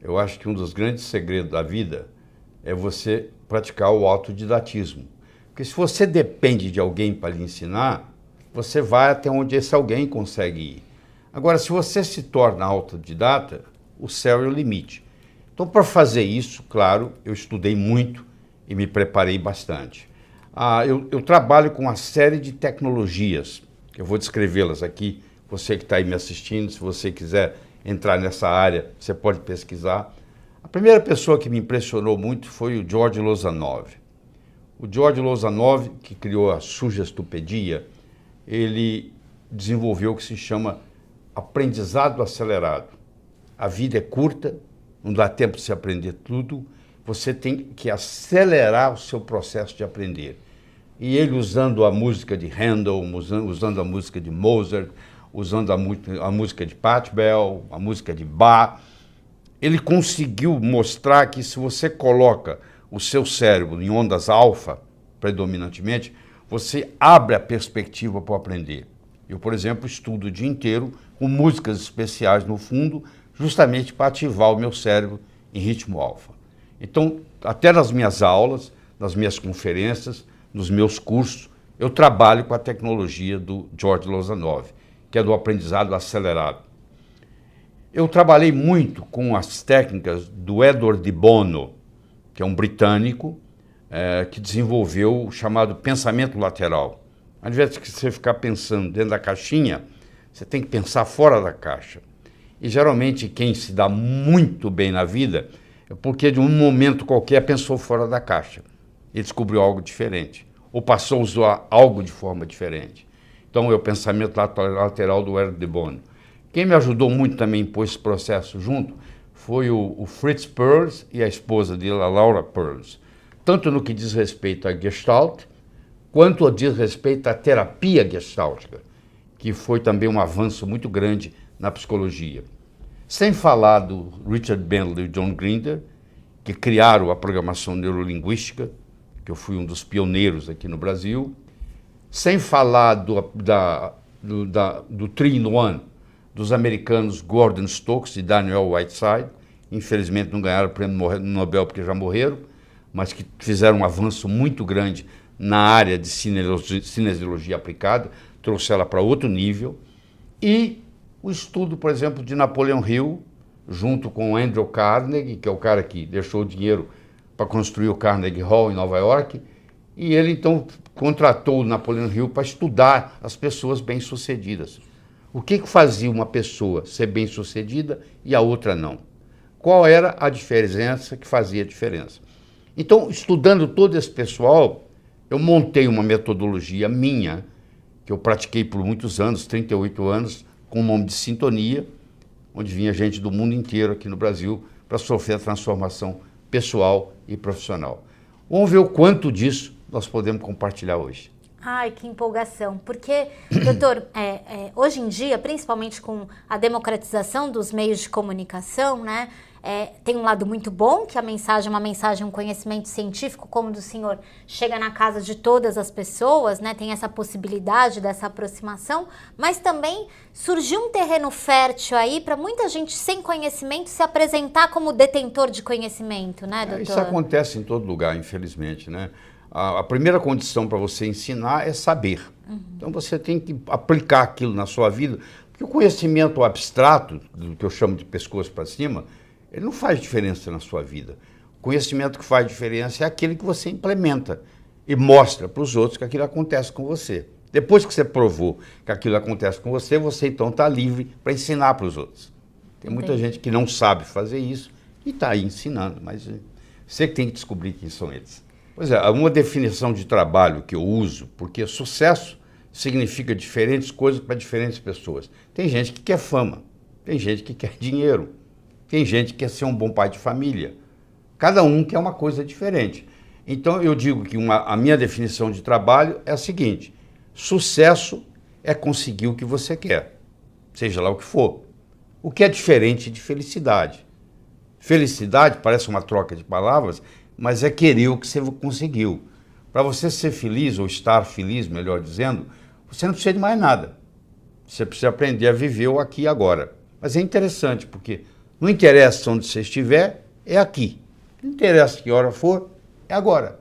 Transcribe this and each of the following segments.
eu acho que um dos grandes segredos da vida é você praticar o autodidatismo. Porque se você depende de alguém para lhe ensinar, você vai até onde esse alguém consegue ir. Agora, se você se torna autodidata, o céu é o limite. Então, para fazer isso, claro, eu estudei muito e me preparei bastante. Eu trabalho com uma série de tecnologias, eu vou descrevê-las aqui. Você que está aí me assistindo, se você quiser entrar nessa área, você pode pesquisar. A primeira pessoa que me impressionou muito foi o George Lozanov. O George Lozanov, que criou a sugestopedia, ele desenvolveu o que se chama aprendizado acelerado. A vida é curta, não dá tempo de se aprender tudo, você tem que acelerar o seu processo de aprender. E ele, usando a música de Handel, usando a música de Mozart, usando a música de Pachelbel, a música de Bach, ele conseguiu mostrar que se você coloca o seu cérebro em ondas alfa, predominantemente, você abre a perspectiva para aprender. Eu, por exemplo, estudo o dia inteiro com músicas especiais no fundo, justamente para ativar o meu cérebro em ritmo alfa. Então, até nas minhas aulas, nas minhas conferências, nos meus cursos, eu trabalho com a tecnologia do George Lozanov, que é do aprendizado acelerado. Eu trabalhei muito com as técnicas do Edward de Bono, que é um britânico, que desenvolveu o chamado pensamento lateral. Ao invés de você ficar pensando dentro da caixinha, você tem que pensar fora da caixa. E geralmente quem se dá muito bem na vida é porque de um momento qualquer pensou fora da caixa e descobriu algo diferente, ou passou a usar algo de forma diferente. Então é o pensamento lateral do Edward de Bono. Quem me ajudou muito também a pôr esse processo junto foi o Fritz Perls e a esposa dele, a Laura Perls. Tanto no que diz respeito à Gestalt, quanto diz respeito à terapia gestáltica, que foi também um avanço muito grande na psicologia. Sem falar do Richard Bentley e John Grinder, que criaram a programação neurolinguística, que eu fui um dos pioneiros aqui no Brasil. Sem falar do 3-in-1, dos americanos Gordon Stokes e Daniel Whiteside. Infelizmente não ganharam o prêmio Nobel porque já morreram, mas que fizeram um avanço muito grande na área de cinesiologia aplicada, trouxe ela para outro nível. E o estudo, por exemplo, de Napoleon Hill, junto com Andrew Carnegie, que é o cara que deixou o dinheiro para construir o Carnegie Hall em Nova York, e ele então contratou o Napoleon Hill para estudar as pessoas bem-sucedidas. O que fazia uma pessoa ser bem-sucedida e a outra não? Qual era a diferença que fazia a diferença? Então, estudando todo esse pessoal, eu montei uma metodologia minha, que eu pratiquei por muitos anos, 38 anos, com o nome de Sintonia, onde vinha gente do mundo inteiro aqui no Brasil para sofrer a transformação pessoal e profissional. Vamos ver o quanto disso nós podemos compartilhar hoje. Ai, que empolgação, porque, doutor, hoje em dia, principalmente com a democratização dos meios de comunicação, né, tem um lado muito bom, que a mensagem é uma mensagem, um conhecimento científico, como o do senhor, chega na casa de todas as pessoas, né, tem essa possibilidade dessa aproximação, mas também surgiu um terreno fértil aí para muita gente sem conhecimento se apresentar como detentor de conhecimento, né, doutor? Isso acontece em todo lugar, infelizmente, né? A primeira condição para você ensinar é saber. Então você tem que aplicar aquilo na sua vida, porque o conhecimento abstrato, do que eu chamo de pescoço para cima, ele não faz diferença na sua vida. O conhecimento que faz diferença é aquele que você implementa e mostra para os outros que aquilo acontece com você. Depois que você provou que aquilo acontece com você, você então está livre para ensinar para os outros. Tem muita gente que não sabe fazer isso e está aí ensinando, mas você que tem que descobrir quem são eles. Pois é, uma definição de trabalho que eu uso, porque sucesso significa diferentes coisas para diferentes pessoas. Tem gente que quer fama, tem gente que quer dinheiro, tem gente que quer ser um bom pai de família. Cada um quer uma coisa diferente. Então eu digo que a minha definição de trabalho é a seguinte: sucesso é conseguir o que você quer, seja lá o que for. O que é diferente de felicidade. Felicidade parece uma troca de palavras, mas é querer o que você conseguiu. Para você ser feliz, ou estar feliz, melhor dizendo, você não precisa de mais nada. Você precisa aprender a viver o aqui e agora. Mas é interessante, porque Não interessa onde você estiver, é aqui. Não interessa que hora for, é agora.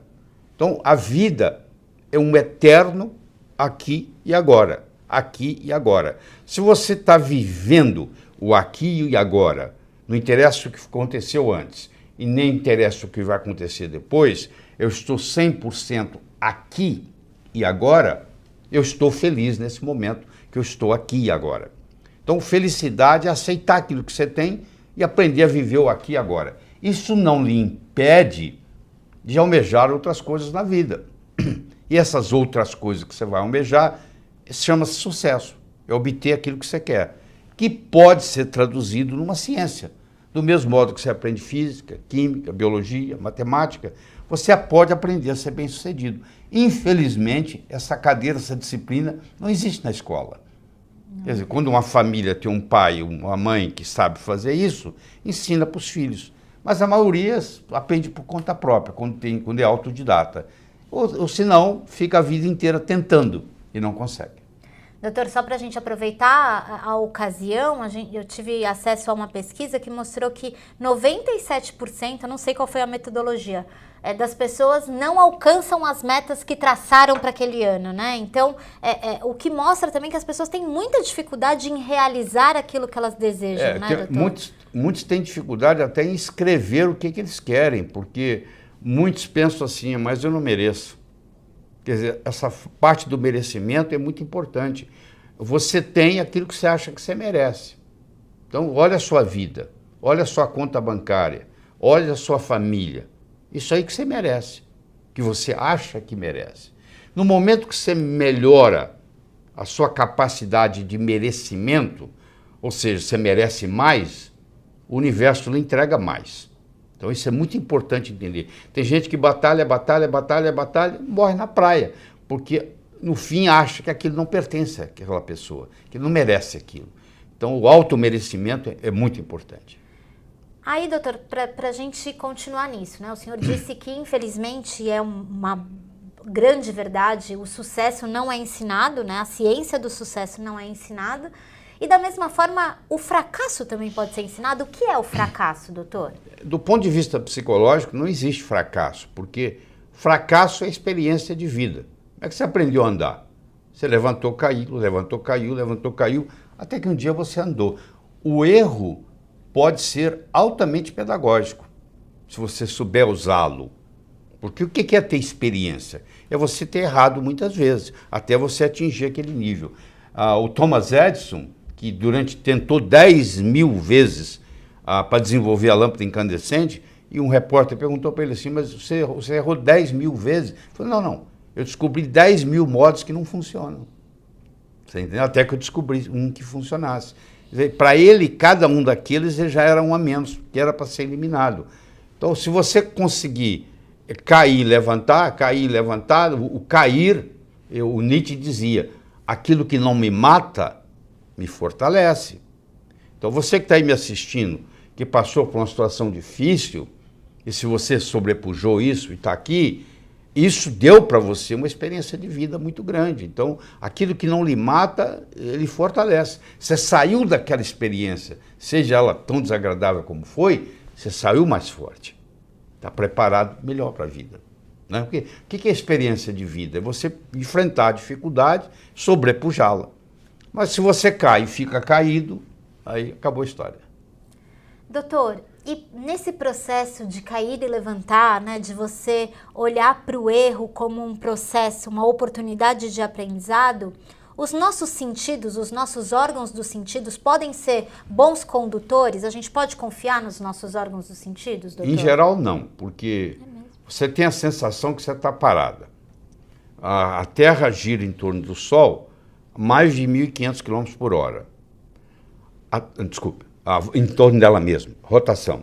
Então, a vida é um eterno aqui e agora. Aqui e agora. Se você está vivendo o aqui e agora, não interessa o que aconteceu antes e nem interessa o que vai acontecer depois, eu estou 100% aqui e agora, eu estou feliz nesse momento que eu estou aqui e agora. Então, felicidade é aceitar aquilo que você tem e aprender a viver o aqui e agora. Isso não lhe impede de almejar outras coisas na vida. E essas outras coisas que você vai almejar chama-se sucesso. É obter aquilo que você quer, que pode ser traduzido numa ciência. Do mesmo modo que você aprende física, química, biologia, matemática, você pode aprender a ser bem-sucedido. Infelizmente, essa cadeira, essa disciplina não existe na escola. Quer dizer, quando uma família tem um pai, uma mãe que sabe fazer isso, ensina para os filhos. Mas a maioria aprende por conta própria, quando é autodidata. Ou senão, fica a vida inteira tentando e não consegue. Doutor, só para a gente aproveitar a ocasião, eu tive acesso a uma pesquisa que mostrou que 97%, eu não sei qual foi a metodologia, das pessoas não alcançam as metas que traçaram para aquele ano, né? Então, o que mostra também que as pessoas têm muita dificuldade em realizar aquilo que elas desejam, né, doutor? Muitos têm dificuldade até em escrever o que eles querem, porque muitos pensam assim, mas eu não mereço. Quer dizer, essa parte do merecimento é muito importante. Você tem aquilo que você acha que você merece. Então, olha a sua vida, olha a sua conta bancária, olha a sua família. Isso aí que você merece, que você acha que merece. No momento que você melhora a sua capacidade de merecimento, ou seja, você merece mais, o universo lhe entrega mais. Então isso é muito importante entender. Tem gente que batalha, morre na praia, porque no fim acha que aquilo não pertence àquela pessoa, que não merece aquilo. Então o automerecimento é muito importante. Aí, doutor, para a gente continuar nisso, né? O senhor disse que infelizmente é uma grande verdade, o sucesso não é ensinado, né? A ciência do sucesso não é ensinada. E da mesma forma, o fracasso também pode ser ensinado. O que é o fracasso, doutor? Do ponto de vista psicológico, não existe fracasso, porque fracasso é experiência de vida. Como é que você aprendeu a andar? Você levantou, caiu, levantou, caiu, levantou, caiu, até que um dia você andou. O erro pode ser altamente pedagógico, se você souber usá-lo. Porque o que é ter experiência? É você ter errado muitas vezes, até você atingir aquele nível. O Thomas Edison, que tentou 10.000 vezes para desenvolver a lâmpada incandescente, e um repórter perguntou para ele assim, mas você errou 10.000 vezes? Ele falou, não, eu descobri 10.000 modos que não funcionam. Você entendeu? Até que eu descobri um que funcionasse. Para ele, cada um daqueles já era um a menos, que era para ser eliminado. Então, se você conseguir cair e levantar, o cair, o Nietzsche dizia, aquilo que não me mata, me fortalece. Então, você que está aí me assistindo, que passou por uma situação difícil, e se você sobrepujou isso e está aqui, isso deu para você uma experiência de vida muito grande. Então, aquilo que não lhe mata, ele fortalece. Você saiu daquela experiência, seja ela tão desagradável como foi, você saiu mais forte. Está preparado melhor para a vida. Né? Porque, o que é experiência de vida? É você enfrentar a dificuldade, sobrepujá-la. Mas se você cai e fica caído, aí acabou a história. Doutor, e nesse processo de cair e levantar, né, de você olhar para o erro como um processo, uma oportunidade de aprendizado, os nossos sentidos, os nossos órgãos dos sentidos podem ser bons condutores? A gente pode confiar nos nossos órgãos dos sentidos, doutor? Em geral, não, porque você tem a sensação que você está parada. A Terra gira em torno do Sol a mais de 1.500 km por hora. Em torno dela mesma, rotação.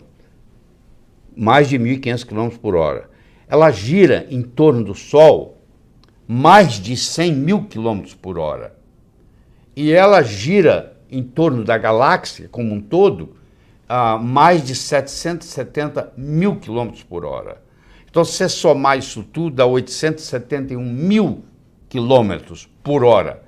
Mais de 1.500 km por hora. Ela gira em torno do Sol mais de 100.000 km por hora. E ela gira em torno da galáxia como um todo a mais de 770.000 km por hora. Então, se você somar isso tudo, dá 871.000 km por hora.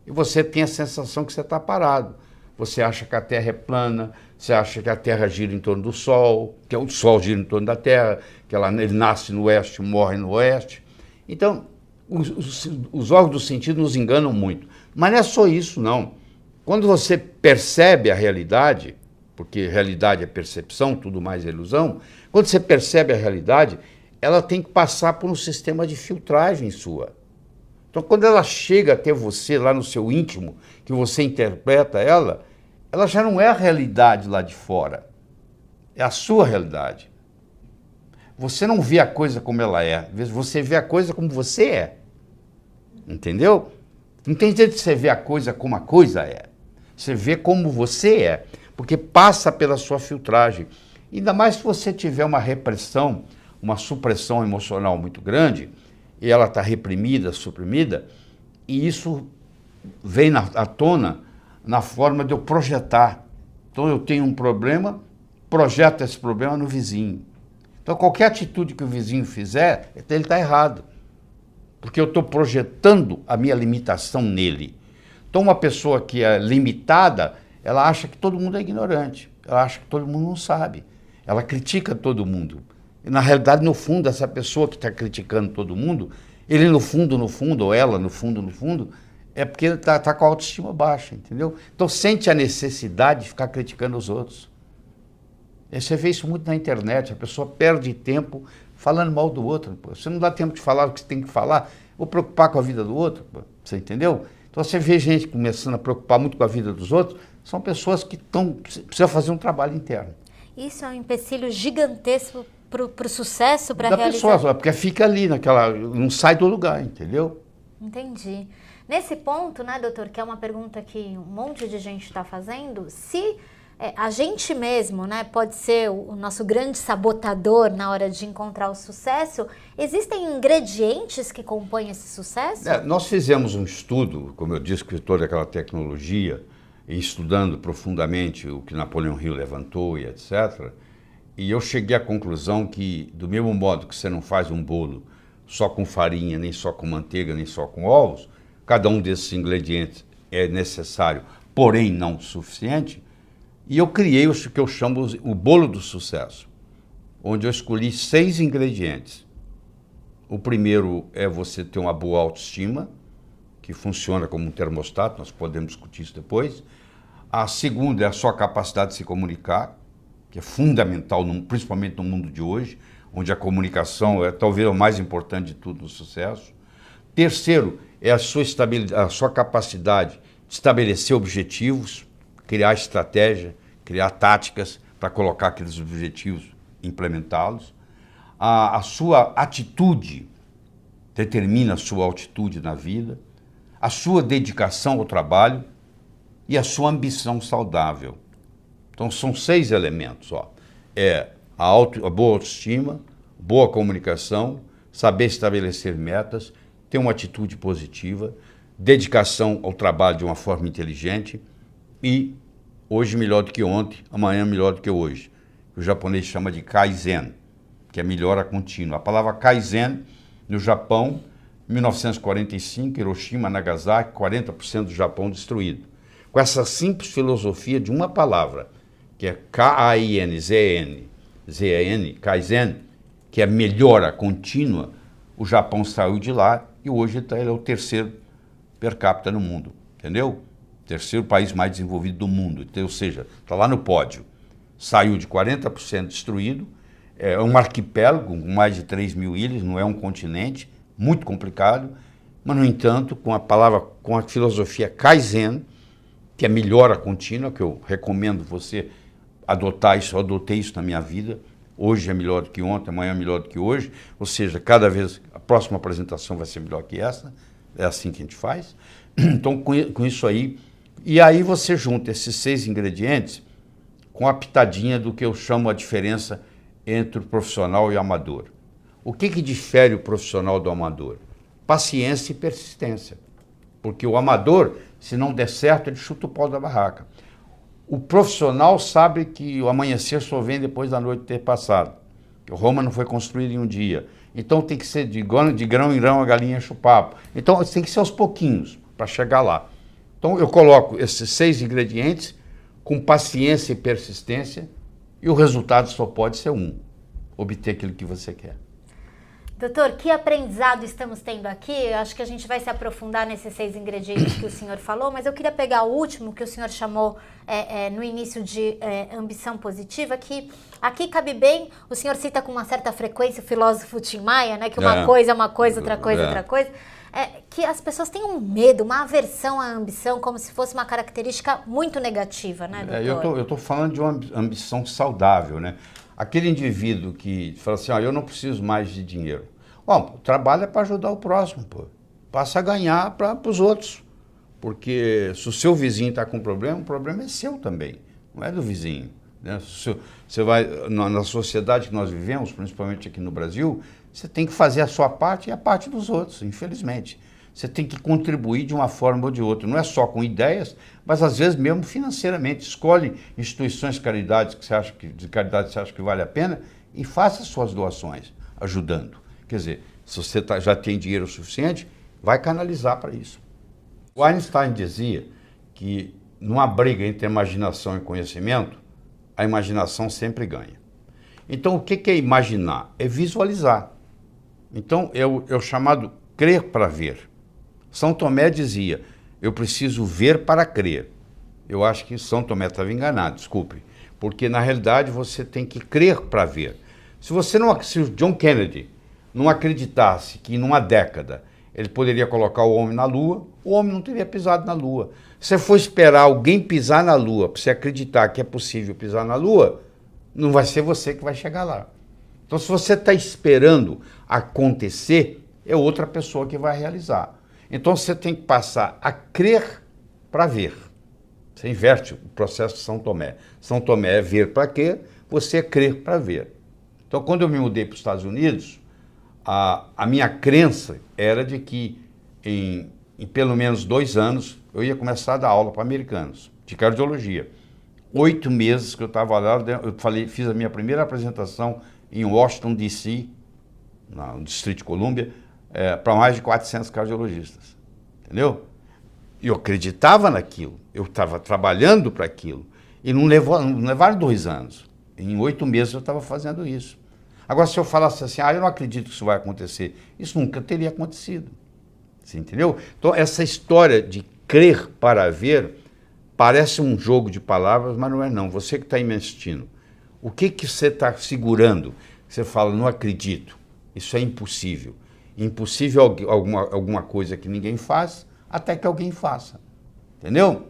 E você tem a sensação que você está parado. você acha que a Terra é plana, você acha que a Terra gira em torno do Sol, que o Sol gira em torno da Terra, que ele nasce no oeste e morre no oeste. Então, os órgãos do sentido nos enganam muito. Mas não é só isso, não. Quando você percebe a realidade, porque realidade é percepção, tudo mais é ilusão, quando você percebe a realidade, ela tem que passar por um sistema de filtragem sua. Então, quando ela chega até você, lá no seu íntimo, que você interpreta ela já não é a realidade lá de fora, é a sua realidade. Você não vê a coisa como ela é, você vê a coisa como você é. Entendeu? Não tem jeito de você ver a coisa como a coisa é. Você vê como você é, porque passa pela sua filtragem. Ainda mais se você tiver uma repressão, uma supressão emocional muito grande, e ela está reprimida, suprimida, e isso vem à tona na forma de eu projetar. Então eu tenho um problema, projeto esse problema no vizinho. Então qualquer atitude que o vizinho fizer, ele está errado. Porque eu estou projetando a minha limitação nele. Então uma pessoa que é limitada, ela acha que todo mundo é ignorante. Ela acha que todo mundo não sabe. Ela critica todo mundo. E, na realidade, no fundo, essa pessoa que está criticando todo mundo, ele no fundo, ou ela no fundo, é porque está com a autoestima baixa, entendeu? Então sente a necessidade de ficar criticando os outros. E você vê isso muito na internet, a pessoa perde tempo falando mal do outro. Pô. Você não dá tempo de falar o que você tem que falar, ou preocupar com a vida do outro, pô. Você entendeu? Então você vê gente começando a preocupar muito com a vida dos outros, são pessoas que precisam fazer um trabalho interno. Isso é um empecilho gigantesco para o sucesso, para realizar. Da pessoa, porque fica ali naquela, não sai do lugar, entendeu? Entendi. Nesse ponto, né, doutor, que é uma pergunta que um monte de gente está fazendo, se a gente mesmo, né, pode ser o nosso grande sabotador na hora de encontrar o sucesso, existem ingredientes que compõem esse sucesso? Nós fizemos um estudo, como eu disse, com toda aquela tecnologia, estudando profundamente o que Napoleão Hill levantou e etc., e eu cheguei à conclusão que, do mesmo modo que você não faz um bolo só com farinha, nem só com manteiga, nem só com ovos, cada um desses ingredientes é necessário, porém não suficiente, e eu criei o que eu chamo o bolo do sucesso, onde eu escolhi 6 ingredientes. O primeiro é você ter uma boa autoestima, que funciona como um termostato, nós podemos discutir isso depois. A segunda é a sua capacidade de se comunicar, que é fundamental, principalmente no mundo de hoje, onde a comunicação é talvez o mais importante de tudo no sucesso. Terceiro é a sua capacidade de estabelecer objetivos, criar estratégia, criar táticas para colocar aqueles objetivos e implementá-los. A sua atitude determina a sua altitude na vida, a sua dedicação ao trabalho e a sua ambição saudável. Então são 6 elementos. Ó. A boa autoestima, boa comunicação, saber estabelecer metas, ter uma atitude positiva, dedicação ao trabalho de uma forma inteligente e hoje melhor do que ontem, amanhã melhor do que hoje. O japonês chama de Kaizen, que é melhora contínua. A palavra Kaizen, no Japão, 1945, Hiroshima, Nagasaki, 40% do Japão destruído. Com essa simples filosofia de uma palavra, que é K-A-I-N-Z-E-N, Kaizen, que é melhora contínua, o Japão saiu de lá e hoje ele é o terceiro per capita no mundo, entendeu? Terceiro país mais desenvolvido do mundo, ou seja, está lá no pódio. Saiu de 40% destruído, é um arquipélago com mais de 3 mil ilhas, não é um continente, muito complicado, mas, no entanto, com a filosofia Kaizen, que é melhora contínua, que eu recomendo você adotar isso, eu adotei isso na minha vida, hoje é melhor do que ontem, amanhã é melhor do que hoje, ou seja, cada vez a próxima apresentação vai ser melhor que essa, é assim que a gente faz. Então, com isso aí, e aí você junta esses 6 ingredientes com a pitadinha do que eu chamo a diferença entre o profissional e o amador. O que difere o profissional do amador? Paciência e persistência. Porque o amador, se não der certo, ele chuta o pau da barraca. O profissional sabe que o amanhecer só vem depois da noite ter passado. Que Roma não foi construída em um dia. Então tem que ser de grão em grão a galinha enche o papo. Então tem que ser aos pouquinhos para chegar lá. Então eu coloco esses 6 ingredientes com paciência e persistência, e o resultado só pode ser um: obter aquilo que você quer. Doutor, que aprendizado estamos tendo aqui? Eu acho que a gente vai se aprofundar nesses 6 ingredientes que o senhor falou, mas eu queria pegar o último que o senhor chamou no início de ambição positiva, que aqui cabe bem, o senhor cita com uma certa frequência o filósofo Tim Maia, né, que uma coisa é uma coisa, outra coisa é outra coisa, que as pessoas têm um medo, uma aversão à ambição, como se fosse uma característica muito negativa, né, doutor? Eu estou falando de uma ambição saudável, né? Aquele indivíduo que fala assim, eu não preciso mais de dinheiro. Bom, trabalha para ajudar o próximo, pô. Passa a ganhar para os outros. Porque se o seu vizinho está com problema, o problema é seu também, não é do vizinho. Né? Você vai, na sociedade que nós vivemos, principalmente aqui no Brasil, você tem que fazer a sua parte e a parte dos outros, infelizmente. Você tem que contribuir de uma forma ou de outra, não é só com ideias, mas às vezes mesmo financeiramente. Escolhe instituições de caridade que você acha que vale a pena e faça suas doações, ajudando. Quer dizer, se você já tem dinheiro suficiente, vai canalizar para isso. O Einstein dizia que numa briga entre imaginação e conhecimento, a imaginação sempre ganha. Então, o que é imaginar? É visualizar. Então, é o chamado crer para ver. São Tomé dizia, eu preciso ver para crer. Eu acho que São Tomé estava enganado, desculpe. Porque, na realidade, você tem que crer para ver. Se o John Kennedy não acreditasse que, numa década, ele poderia colocar o homem na Lua, o homem não teria pisado na Lua. Se você for esperar alguém pisar na Lua, para você acreditar que é possível pisar na Lua, não vai ser você que vai chegar lá. Então, se você está esperando acontecer, é outra pessoa que vai realizar. Então, você tem que passar a crer para ver. Você inverte o processo de São Tomé. São Tomé é ver para quê, você é crer para ver. Então, quando eu me mudei para os Estados Unidos, a minha crença era de que em pelo menos 2 anos eu ia começar a dar aula para americanos, de cardiologia. 8 meses que eu estava lá, fiz a minha primeira apresentação em Washington, D.C., no Distrito de Colômbia, para mais de 400 cardiologistas, entendeu? E eu acreditava naquilo, eu estava trabalhando para aquilo, e não levaram 2 anos. Em 8 meses eu estava fazendo isso. Agora, se eu falasse assim, eu não acredito que isso vai acontecer, isso nunca teria acontecido. Você entendeu? Então, essa história de crer para ver parece um jogo de palavras, mas não é não. Você que está investindo, o que você está segurando? Você fala, não acredito, isso é impossível. Impossível alguma coisa que ninguém faz, até que alguém faça. Entendeu?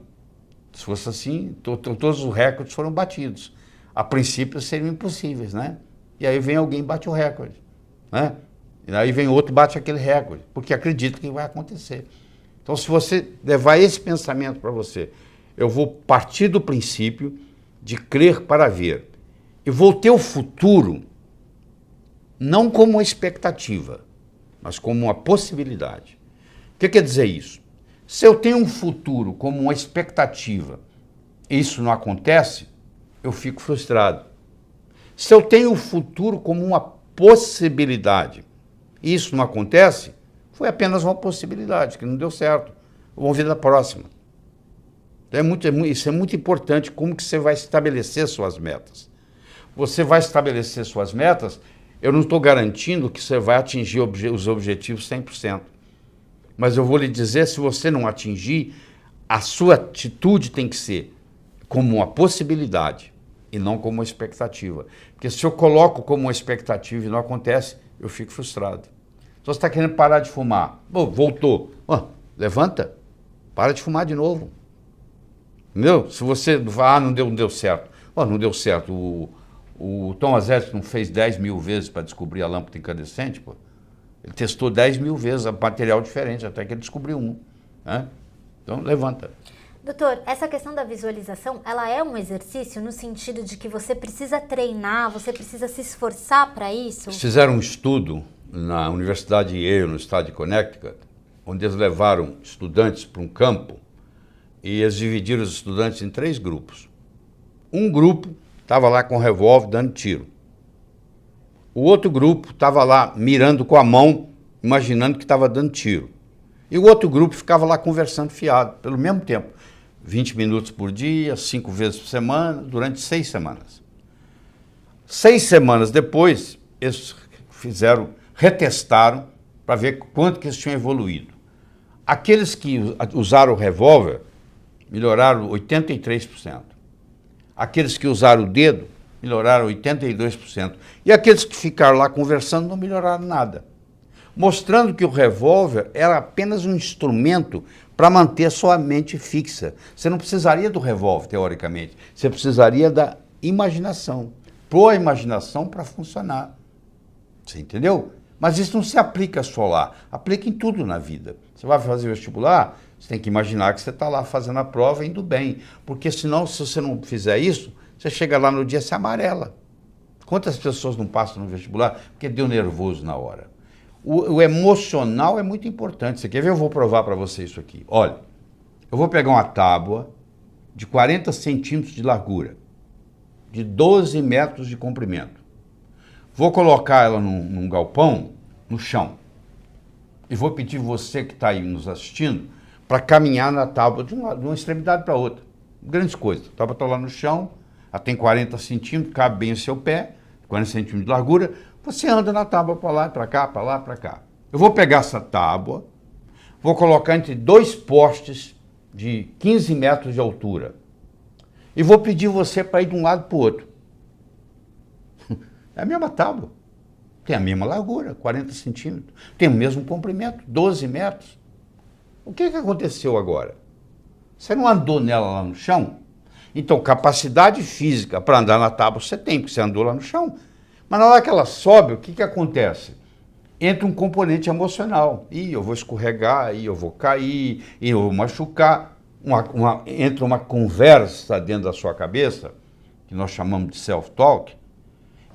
Se fosse assim, todos os recordes foram batidos. A princípio seriam impossíveis, né? E aí vem alguém e bate o recorde, né? E aí vem outro e bate aquele recorde, porque acredita que vai acontecer. Então, se você levar esse pensamento para você, eu vou partir do princípio de crer para ver. E vou ter o futuro não como uma expectativa, mas como uma possibilidade. O que quer dizer isso? Se eu tenho um futuro como uma expectativa e isso não acontece, eu fico frustrado. Se eu tenho o futuro como uma possibilidade e isso não acontece, foi apenas uma possibilidade, que não deu certo. Vamos ver da próxima. Isso é muito importante, como que você vai estabelecer suas metas. Você vai estabelecer suas metas, eu não estou garantindo que você vai atingir os objetivos 100%. Mas eu vou lhe dizer, se você não atingir, a sua atitude tem que ser como uma possibilidade e não como uma expectativa. Porque se eu coloco como uma expectativa e não acontece, eu fico frustrado. Então você está querendo parar de fumar. Voltou. Levanta, para de fumar de novo. Entendeu? Se você não deu certo. Não deu certo. O Thomas Edison fez 10 mil vezes para descobrir a lâmpada incandescente, pô. Ele testou 10 mil vezes material diferente, até que ele descobriu um. Né? Então, levanta. Doutor, essa questão da visualização, ela é um exercício no sentido de que você precisa treinar, você precisa se esforçar para isso? Fizeram um estudo na Universidade de Yale, no estado de Connecticut, onde eles levaram estudantes para um campo e eles dividiram os estudantes em 3 grupos. Um grupo estava lá com um revólver dando tiro. O outro grupo estava lá mirando com a mão, imaginando que estava dando tiro. E o outro grupo ficava lá conversando fiado, pelo mesmo tempo. 20 minutos por dia, 5 vezes por semana, durante 6 semanas. 6 semanas depois, eles retestaram para ver quanto que eles tinham evoluído. Aqueles que usaram o revólver melhoraram 83%. Aqueles que usaram o dedo melhoraram 82%. E aqueles que ficaram lá conversando não melhoraram nada. Mostrando que o revólver era apenas um instrumento para manter a sua mente fixa. Você não precisaria do revólver, teoricamente. Você precisaria da imaginação. Pôr a imaginação para funcionar. Você entendeu? Mas isso não se aplica só lá. Aplica em tudo na vida. Você vai fazer vestibular, você tem que imaginar que você está lá fazendo a prova e indo bem. Porque senão, se você não fizer isso, você chega lá no dia e se amarela. Quantas pessoas não passam no vestibular porque deu nervoso na hora? O emocional é muito importante. Você quer ver? Eu vou provar para você isso aqui. Olha, eu vou pegar uma tábua de 40 centímetros de largura, de 12 metros de comprimento. Vou colocar ela num galpão, no chão. E vou pedir você que está aí nos assistindo para caminhar na tábua de uma extremidade para outra. Grandes coisas. A tábua está lá no chão, ela tem 40 centímetros, cabe bem o seu pé, 40 centímetros de largura. Você anda na tábua para lá, para cá, para lá, para cá. Eu vou pegar essa tábua, vou colocar entre 2 postes de 15 metros de altura. E vou pedir você para ir de um lado para o outro. É a mesma tábua. Tem a mesma largura, 40 centímetros. Tem o mesmo comprimento, 12 metros. O que aconteceu agora? Você não andou nela lá no chão? Então, capacidade física para andar na tábua você tem, porque você andou lá no chão. Mas na hora que ela sobe, o que acontece? Entra um componente emocional. Ih, eu vou escorregar, ih, eu vou cair, ih, eu vou machucar. Entra uma conversa dentro da sua cabeça, que nós chamamos de self-talk,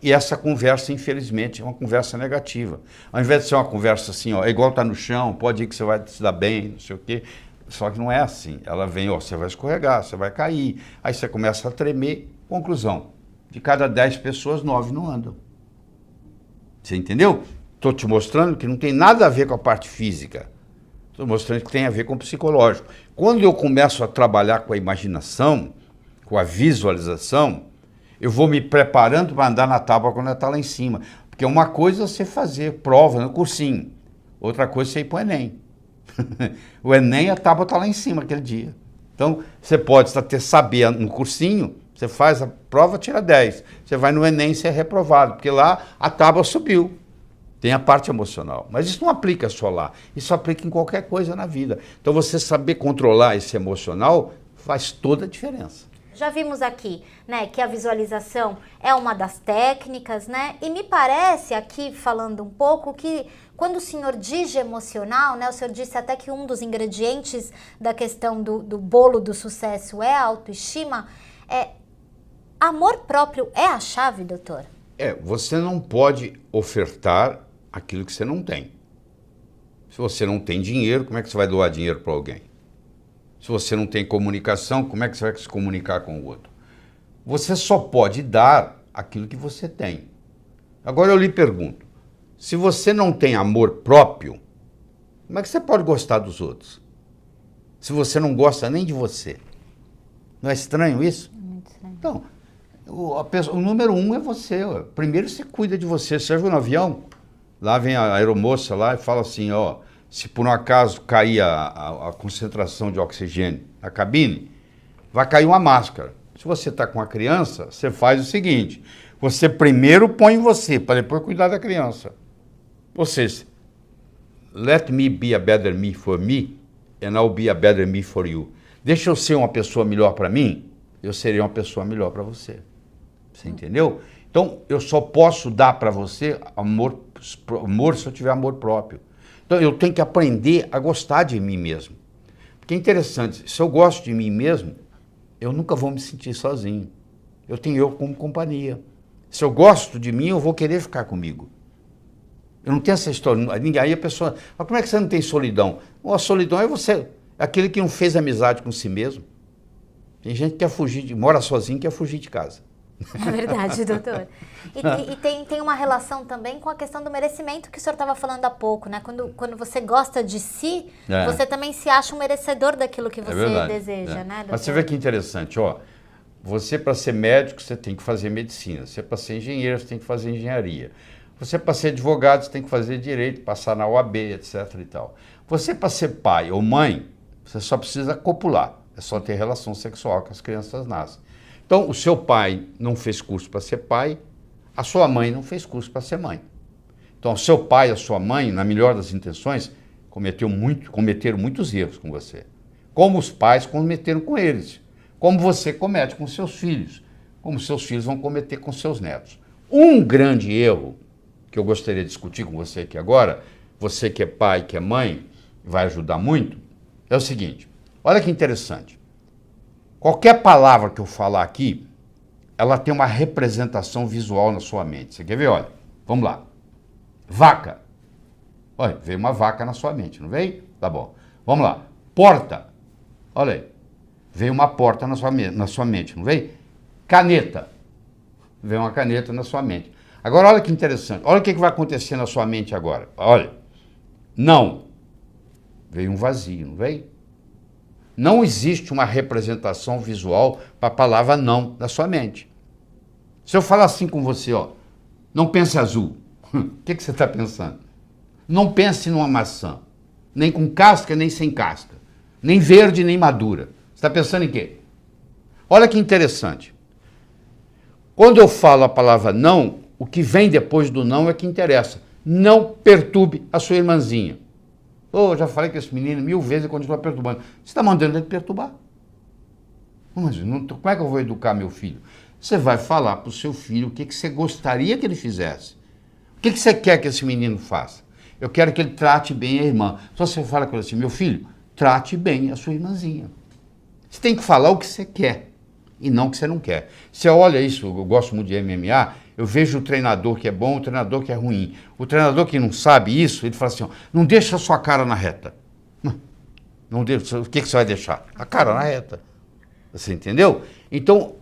e essa conversa, infelizmente, é uma conversa negativa. Ao invés de ser uma conversa assim, ó, é igual estar no chão, pode ir que você vai se dar bem, não sei o quê. Só que não é assim. Ela vem, ó, você vai escorregar, você vai cair. Aí você começa a tremer. Conclusão, de cada 10 pessoas, 9 não andam. Você entendeu? Estou te mostrando que não tem nada a ver com a parte física. Estou mostrando que tem a ver com o psicológico. Quando eu começo a trabalhar com a imaginação, com a visualização, eu vou me preparando para andar na tábua quando ela está lá em cima. Porque uma coisa é você fazer prova no cursinho, outra coisa é você ir para o Enem. O Enem, a tábua está lá em cima aquele dia. Então, você pode saber no cursinho, você faz a prova, tira 10. Você vai no Enem, você é reprovado, porque lá a tábua subiu. Tem a parte emocional. Mas isso não aplica só lá. Isso aplica em qualquer coisa na vida. Então, você saber controlar esse emocional faz toda a diferença. Já vimos aqui, né, que a visualização é uma das técnicas, né? E me parece aqui, falando um pouco, que quando o senhor diz de emocional, né, o senhor disse até que um dos ingredientes da questão do bolo do sucesso é a autoestima. Amor próprio é a chave, doutor? Você não pode ofertar aquilo que você não tem. Se você não tem dinheiro, como é que você vai doar dinheiro para alguém? Se você não tem comunicação, como é que você vai se comunicar com o outro? Você só pode dar aquilo que você tem. Agora eu lhe pergunto, se você não tem amor próprio, como é que você pode gostar dos outros? Se você não gosta nem de você. Não é estranho isso? Muito estranho. Então, o número 1 é você. Ó. Primeiro você cuida de você. Você já viu no avião? Lá vem a aeromoça lá e fala assim, ó, se por um acaso cair a concentração de oxigênio na cabine, vai cair uma máscara. Se você está com a criança, você faz o seguinte, você primeiro põe em você, para depois cuidar da criança. Ou seja, let me be a better me for me, and I'll be a better me for you. Deixa eu ser uma pessoa melhor para mim, eu serei uma pessoa melhor para você. Você entendeu? Então, eu só posso dar para você amor se eu tiver amor próprio. Então, eu tenho que aprender a gostar de mim mesmo. Porque é interessante, se eu gosto de mim mesmo, eu nunca vou me sentir sozinho. Eu tenho eu como companhia. Se eu gosto de mim, eu vou querer ficar comigo. Eu não tenho essa história. Aí a pessoa, mas como é que você não tem solidão? A solidão é você, aquele que não fez amizade com si mesmo. Tem gente que quer fugir, mora sozinho e quer fugir de casa. É verdade, doutor. E tem uma relação também com a questão do merecimento que o senhor estava falando há pouco, né? Quando você gosta de si, você também se acha um merecedor daquilo que você deseja, né, doutor? Mas você vê que interessante, ó. Você, para ser médico, você tem que fazer medicina. Você, para ser engenheiro, você tem que fazer engenharia. Você, para ser advogado, você tem que fazer direito, passar na OAB, etc. e tal. Você, para ser pai ou mãe, você só precisa copular. É só ter relação sexual que as crianças nascem. Então, o seu pai não fez curso para ser pai, a sua mãe não fez curso para ser mãe. Então, o seu pai e a sua mãe, na melhor das intenções, cometeram muitos erros com você. Como os pais cometeram com eles. Como você comete com seus filhos. Como seus filhos vão cometer com seus netos. Um grande erro que eu gostaria de discutir com você aqui agora, você que é pai, que é mãe, vai ajudar muito, é o seguinte. Olha que interessante. Qualquer palavra que eu falar aqui, ela tem uma representação visual na sua mente. Você quer ver? Olha, vamos lá. Vaca. Olha, veio uma vaca na sua mente, não veio? Tá bom. Vamos lá. Porta. Olha aí. Veio uma porta na sua mente, não veio? Caneta. Veio uma caneta na sua mente. Agora, olha que interessante. Olha o que vai acontecer na sua mente agora. Olha. Não. Veio um vazio, não veio? Não existe uma representação visual para a palavra não na sua mente. Se eu falar assim com você, ó, não pense azul, o que você está pensando? Não pense numa maçã, nem com casca, nem sem casca, nem verde, nem madura. Você está pensando em quê? Olha que interessante. Quando eu falo a palavra não, o que vem depois do não é que interessa. Não perturbe a sua irmãzinha. Eu já falei com esse menino 1000 vezes e continua perturbando. Você está mandando ele perturbar. Mas como é que eu vou educar meu filho? Você vai falar para o seu filho o que você gostaria que ele fizesse. O que você quer que esse menino faça? Eu quero que ele trate bem a irmã. Só você fala com ele assim, meu filho, trate bem a sua irmãzinha. Você tem que falar o que você quer e não o que você não quer. Você olha isso, eu gosto muito de MMA, eu vejo o treinador que é bom, o treinador que é ruim. O treinador que não sabe isso, ele fala assim, ó, não deixa a sua cara na reta. Não deixa, o que você vai deixar? A cara na reta. Você entendeu? Então,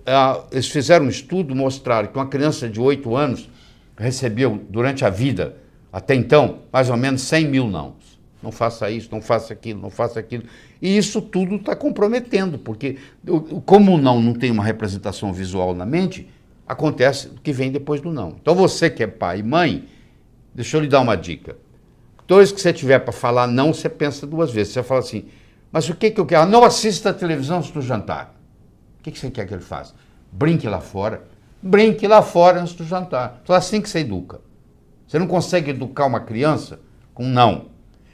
eles fizeram um estudo, mostraram que uma criança de 8 anos recebeu, durante a vida, até então, mais ou menos 100 mil nãos. Não faça isso, não faça aquilo, não faça aquilo. E isso tudo está comprometendo, porque como o não tem uma representação visual na mente, acontece o que vem depois do não. Então você que é pai e mãe, deixa eu lhe dar uma dica. Toda vez que você tiver para falar não, você pensa 2 vezes. Você fala assim, mas o que eu quero? Não assista a televisão antes do jantar. O que você quer que ele faça? Brinque lá fora. Brinque lá fora antes do jantar. Só assim que você educa. Você não consegue educar uma criança com não.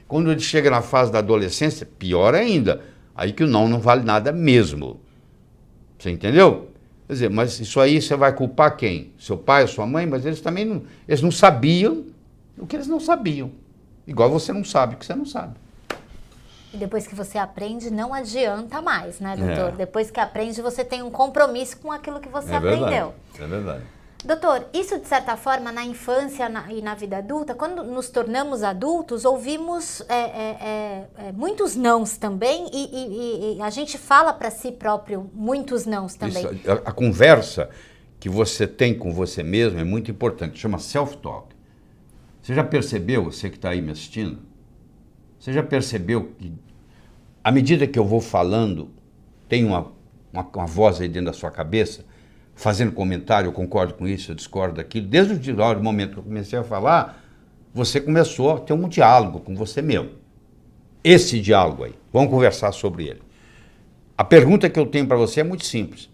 Quando ele chega na fase da adolescência, pior ainda. Aí que o não vale nada mesmo. Você entendeu? Quer dizer, mas isso aí você vai culpar quem? Seu pai, sua mãe? Mas eles também não, eles não sabiam o que eles não sabiam. Igual você não sabe o que você não sabe. E depois que você aprende, não adianta mais, né, doutor? Depois que aprende, você tem um compromisso com aquilo que você aprendeu. É verdade. Doutor, isso de certa forma, na infância e na vida adulta, quando nos tornamos adultos, ouvimos muitos nãos também e a gente fala para si próprio muitos nãos também. Isso, a conversa que você tem com você mesmo é muito importante, chama self-talk. Você já percebeu, você que está aí me assistindo, você já percebeu que à medida que eu vou falando, tem uma voz aí dentro da sua cabeça, fazendo comentário, eu concordo com isso, eu discordo daquilo. Desde o momento que eu comecei a falar, você começou a ter um diálogo com você mesmo. Esse diálogo aí, vamos conversar sobre ele. A pergunta que eu tenho para você é muito simples.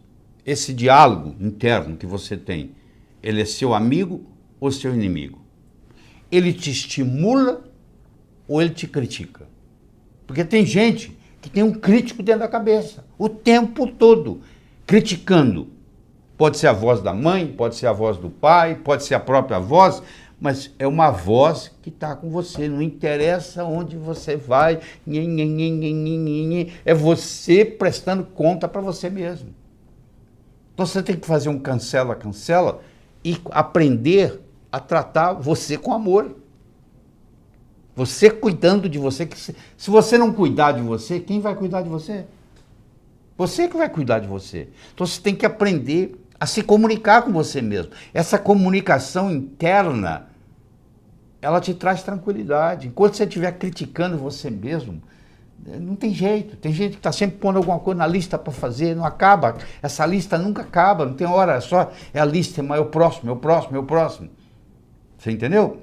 Esse diálogo interno que você tem, ele é seu amigo ou seu inimigo? Ele te estimula ou ele te critica? Porque tem gente que tem um crítico dentro da cabeça, o tempo todo, criticando. Pode ser a voz da mãe, pode ser a voz do pai, pode ser a própria voz, mas é uma voz que está com você, não interessa onde você vai, é você prestando conta para você mesmo. Então você tem que fazer um cancela e aprender a tratar você com amor. Você cuidando de você, que se você não cuidar de você, quem vai cuidar de você? Você que vai cuidar de você. Então você tem que aprender a se comunicar com você mesmo. Essa comunicação interna, ela te traz tranquilidade. Enquanto você estiver criticando você mesmo, não tem jeito. Tem gente que está sempre pondo alguma coisa na lista para fazer, não acaba. Essa lista nunca acaba, não tem hora, é a lista, mas é o próximo, é o próximo, é o próximo. Você entendeu?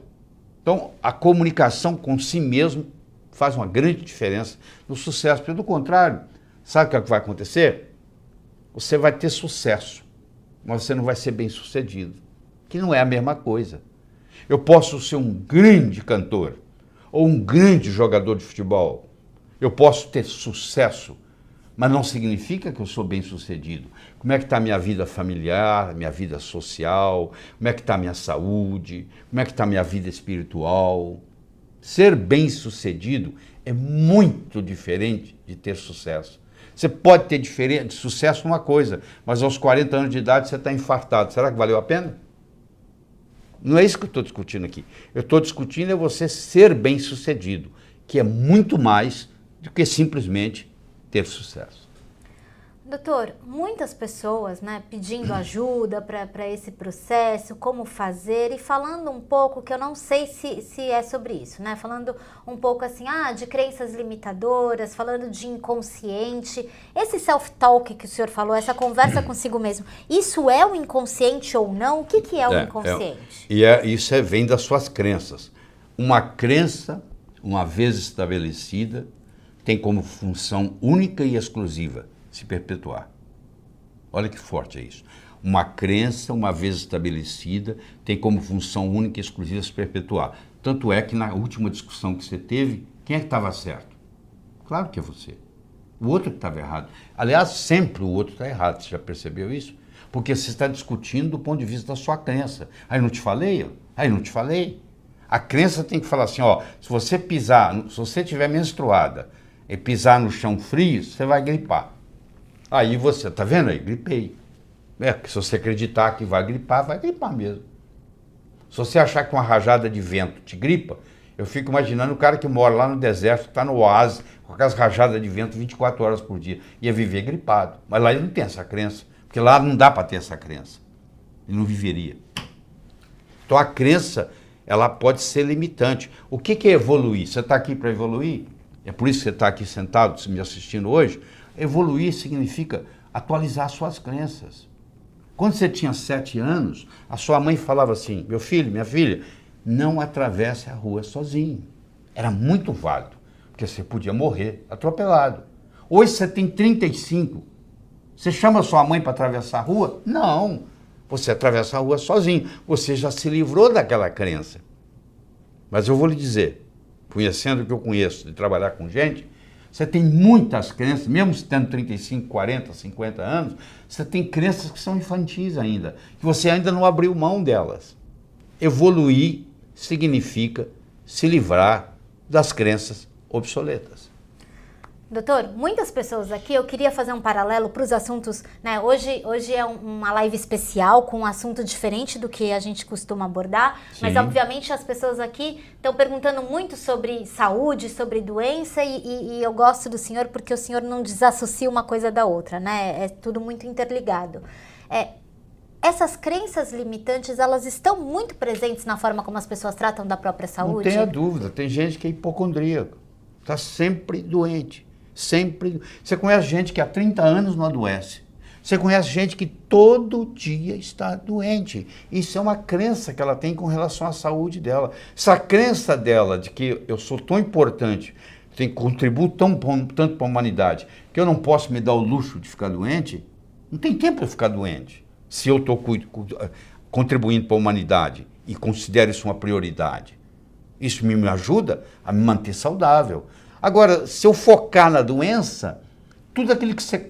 Então, a comunicação com si mesmo faz uma grande diferença no sucesso. Pelo contrário, sabe o que vai acontecer? Você vai ter sucesso, mas você não vai ser bem sucedido, que não é a mesma coisa. Eu posso ser um grande cantor ou um grande jogador de futebol. Eu posso ter sucesso, mas não significa que eu sou bem sucedido. Como é que está a minha vida familiar, minha vida social, como é que está a minha saúde, como é que está a minha vida espiritual. Ser bem sucedido é muito diferente de ter sucesso. Você pode ter sucesso numa coisa, mas aos 40 anos de idade você está infartado. Será que valeu a pena? Não é isso que eu estou discutindo aqui. Eu estou discutindo é você ser bem sucedido, que é muito mais do que simplesmente ter sucesso. Doutor, muitas pessoas, né, pedindo ajuda para esse processo, como fazer, e falando um pouco, que eu não sei se é sobre isso, né? Falando um pouco assim, de crenças limitadoras, falando de inconsciente. Esse self-talk que o senhor falou, essa conversa consigo mesmo, isso é o inconsciente ou não? O que é o inconsciente? Isso vem das suas crenças. Uma crença, uma vez estabelecida, tem como função única e exclusiva se perpetuar. Olha que forte é isso. Uma crença, uma vez estabelecida, tem como função única e exclusiva se perpetuar. Tanto é que na última discussão que você teve, quem é que estava certo? Claro que é você. O outro que estava errado. Aliás, sempre o outro está errado, você já percebeu isso? Porque você está discutindo do ponto de vista da sua crença. Aí não te falei? Aí não te falei? A crença tem que falar assim, se você pisar, se você estiver menstruada e pisar no chão frio, você vai gripar. Aí você, tá vendo aí? Gripei. Se você acreditar que vai gripar mesmo. Se você achar que uma rajada de vento te gripa, eu fico imaginando o cara que mora lá no deserto, que está no oásis, com aquelas rajadas de vento 24 horas por dia, ia viver gripado. Mas lá ele não tem essa crença, porque lá não dá para ter essa crença. Ele não viveria. Então a crença, ela pode ser limitante. O que é evoluir? Você está aqui para evoluir? É por isso que você está aqui sentado, me assistindo hoje. Evoluir significa atualizar suas crenças. Quando você tinha 7 anos, a sua mãe falava assim, meu filho, minha filha, não atravesse a rua sozinho. Era muito válido, porque você podia morrer atropelado. Hoje você tem 35. Você chama sua mãe para atravessar a rua? Não. Você atravessa a rua sozinho. Você já se livrou daquela crença. Mas eu vou lhe dizer, conhecendo o que eu conheço de trabalhar com gente, você tem muitas crenças, mesmo tendo 35, 40, 50 anos, você tem crenças que são infantis ainda, que você ainda não abriu mão delas. Evoluir significa se livrar das crenças obsoletas. Doutor, muitas pessoas aqui, eu queria fazer um paralelo para os assuntos, né? Hoje é uma live especial com um assunto diferente do que a gente costuma abordar, mas obviamente as pessoas aqui estão perguntando muito sobre saúde, sobre doença e eu gosto do senhor porque o senhor não desassocia uma coisa da outra, né? É tudo muito interligado. Essas crenças limitantes, elas estão muito presentes na forma como as pessoas tratam da própria saúde? Não tenha dúvida, tem gente que é hipocondríaco, está sempre doente. Sempre. Você conhece gente que há 30 anos não adoece. Você conhece gente que todo dia está doente. Isso é uma crença que ela tem com relação à saúde dela. Essa crença dela de que eu sou tão importante, contribuo tanto para a humanidade, que eu não posso me dar o luxo de ficar doente, não tem tempo para ficar doente. Se eu estou contribuindo para a humanidade e considero isso uma prioridade. Isso me ajuda a me manter saudável. Agora, se eu focar na doença, tudo aquilo que você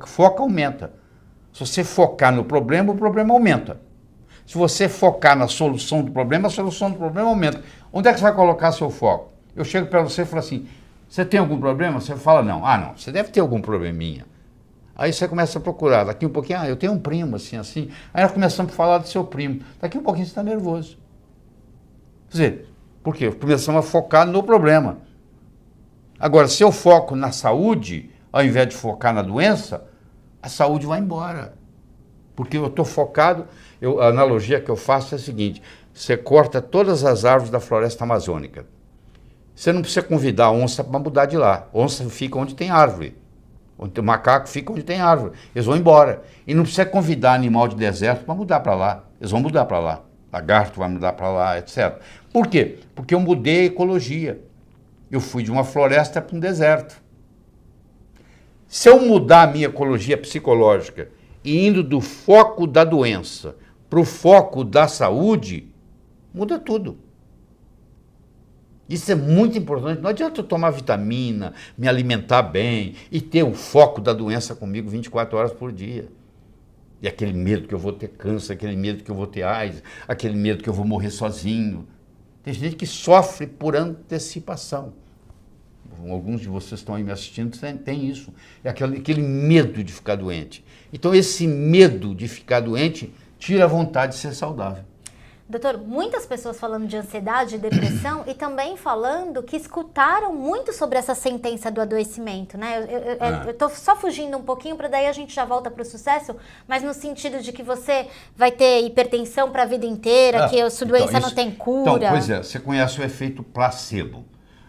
foca aumenta. Se você focar no problema, o problema aumenta. Se você focar na solução do problema, a solução do problema aumenta. Onde é que você vai colocar seu foco? Eu chego para você e falo assim, você tem algum problema? Você fala não. Não, você deve ter algum probleminha. Aí você começa a procurar. Daqui um pouquinho, eu tenho um primo assim. Aí nós começamos a falar do seu primo. Daqui um pouquinho você está nervoso. Quer dizer, por quê? Começamos a focar no problema. Agora, se eu foco na saúde, ao invés de focar na doença, a saúde vai embora. Porque eu estou focado, a analogia que eu faço é a seguinte, você corta todas as árvores da floresta amazônica. Você não precisa convidar a onça para mudar de lá. A onça fica onde tem árvore. O macaco fica onde tem árvore. Eles vão embora. E não precisa convidar animal de deserto para mudar para lá. Eles vão mudar para lá. Lagarto vai mudar para lá, etc. Por quê? Porque eu mudei a ecologia. Eu fui de uma floresta para um deserto. Se eu mudar a minha ecologia psicológica e indo do foco da doença para o foco da saúde, muda tudo. Isso é muito importante. Não adianta eu tomar vitamina, me alimentar bem e ter o foco da doença comigo 24 horas por dia. E aquele medo que eu vou ter câncer, aquele medo que eu vou ter AIDS, aquele medo que eu vou morrer sozinho. Tem gente que sofre por antecipação. Alguns de vocês estão aí me assistindo, tem isso. É aquele medo de ficar doente. Então esse medo de ficar doente tira a vontade de ser saudável. Doutor, muitas pessoas falando de ansiedade e depressão e também falando que escutaram muito sobre essa sentença do adoecimento, né? Eu estou só fugindo um pouquinho para daí a gente já volta para o sucesso, mas no sentido de que você vai ter hipertensão para a vida inteira, que a sua doença não tem cura. Então, pois é, você conhece o efeito placebo.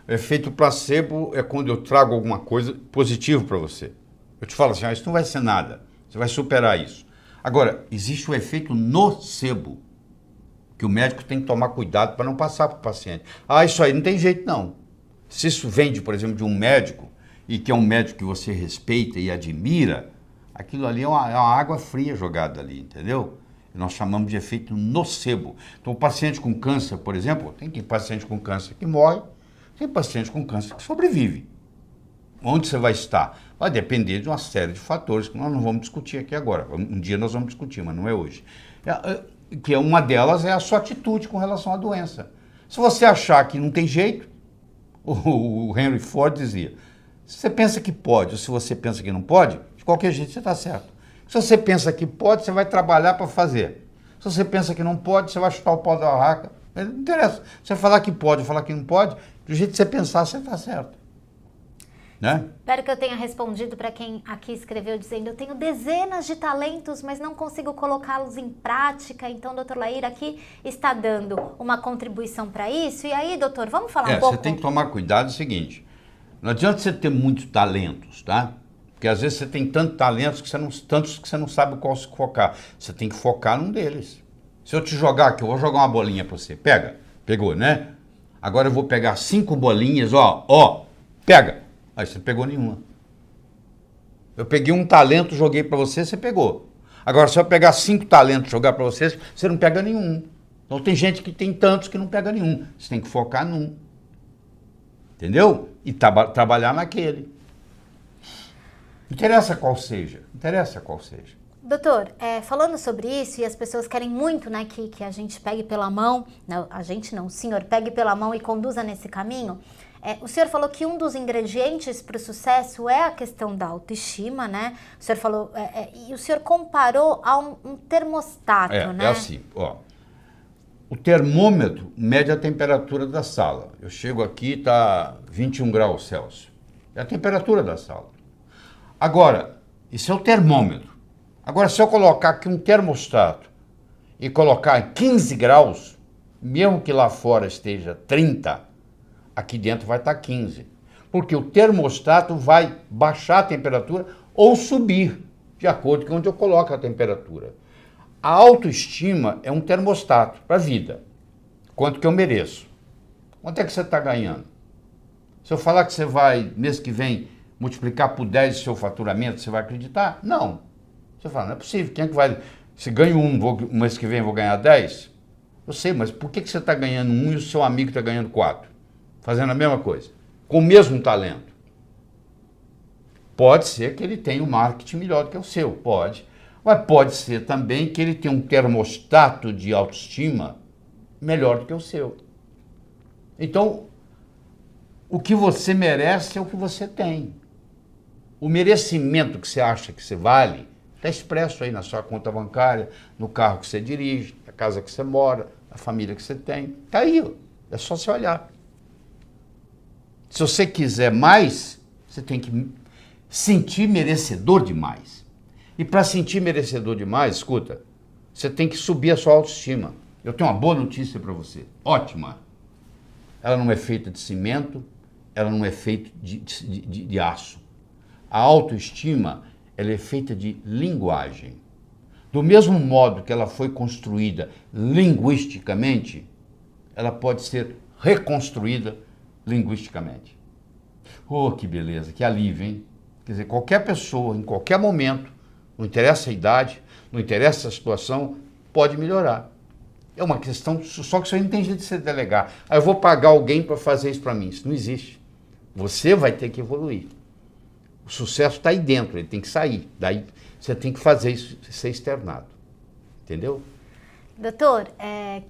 O efeito placebo é quando eu trago alguma coisa positiva para você. Eu te falo assim, isso não vai ser nada, você vai superar isso. Agora, existe o efeito nocebo, que o médico tem que tomar cuidado para não passar para o paciente. Isso aí não tem jeito não. Se isso vem, por exemplo, de um médico, e que é um médico que você respeita e admira, aquilo ali é uma água fria jogada ali, entendeu? Nós chamamos de efeito nocebo. Então, o paciente com câncer, por exemplo, tem paciente com câncer que morre, tem paciente com câncer que sobrevive. Onde você vai estar? Vai depender de uma série de fatores que nós não vamos discutir aqui agora. Um dia nós vamos discutir, mas não é hoje. Que uma delas é a sua atitude com relação à doença. Se você achar que não tem jeito, o Henry Ford dizia, se você pensa que pode ou se você pensa que não pode, de qualquer jeito você está certo. Se você pensa que pode, você vai trabalhar para fazer. Se você pensa que não pode, você vai chutar o pau da barraca. Não interessa. Se você falar que pode ou falar que não pode, do jeito que você pensar, você está certo. Né? Espero que eu tenha respondido para quem aqui escreveu dizendo eu tenho dezenas de talentos, mas não consigo colocá-los em prática. Então, doutor Laíra aqui está dando uma contribuição para isso. E aí, doutor, vamos falar um pouco? Você tem que tomar cuidado, é o seguinte, não adianta você ter muitos talentos, tá? Porque às vezes você tem tantos talentos que você não sabe qual se focar. Você tem que focar num deles. Se eu te jogar aqui, eu vou jogar uma bolinha para você. Pegou, né? Agora eu vou pegar 5 bolinhas, pega. Aí você não pegou nenhuma. Eu peguei um talento, joguei para você, você pegou. Agora, se eu pegar 5 talentos e jogar para você, você não pega nenhum. Então tem gente que tem tantos que não pega nenhum. Você tem que focar num. Entendeu? E trabalhar naquele. Não interessa qual seja. Doutor, falando sobre isso, e as pessoas querem muito, né, que a gente pegue pela mão, não, a gente não, o senhor pegue pela mão e conduza nesse caminho. O senhor falou que um dos ingredientes para o sucesso é a questão da autoestima, né? O senhor falou, e o senhor comparou a um termostato, né? É assim, o termômetro mede a temperatura da sala. Eu chego aqui, está 21 graus Celsius. É a temperatura da sala. Agora, isso é o termômetro. Agora, se eu colocar aqui um termostato e colocar 15 graus, mesmo que lá fora esteja 30, aqui dentro vai estar 15. Porque o termostato vai baixar a temperatura ou subir, de acordo com onde eu coloco a temperatura. A autoestima é um termostato para a vida. Quanto que eu mereço? Quanto é que você está ganhando? Se eu falar que você vai, mês que vem, multiplicar por 10 o seu faturamento, você vai acreditar? Não. Você fala, não é possível. Quem é que vai... Se ganho um mês que vem eu vou ganhar 10? Eu sei, mas por que você está ganhando 1 e o seu amigo está ganhando 4? Fazendo a mesma coisa, com o mesmo talento. Pode ser que ele tenha um marketing melhor do que o seu, pode. Mas pode ser também que ele tenha um termostato de autoestima melhor do que o seu. Então, o que você merece é o que você tem. O merecimento que você acha que você vale está expresso aí na sua conta bancária, no carro que você dirige, na casa que você mora, na família que você tem. Está aí, é só você olhar. Se você quiser mais, você tem que sentir merecedor de mais. E para sentir merecedor demais, escuta, você tem que subir a sua autoestima. Eu tenho uma boa notícia para você, ótima. Ela não é feita de cimento, ela não é feita de aço. A autoestima, ela é feita de linguagem. Do mesmo modo que ela foi construída linguisticamente, ela pode ser reconstruída linguisticamente. Oh, que beleza, que alívio, hein? Quer dizer, qualquer pessoa, em qualquer momento, não interessa a idade, não interessa a situação, pode melhorar. É uma questão, só que isso aí não tem jeito de você delegar. Aí eu vou pagar alguém para fazer isso para mim. Isso não existe. Você vai ter que evoluir. O sucesso está aí dentro, ele tem que sair. Daí você tem que fazer isso ser externado. Entendeu? Doutor,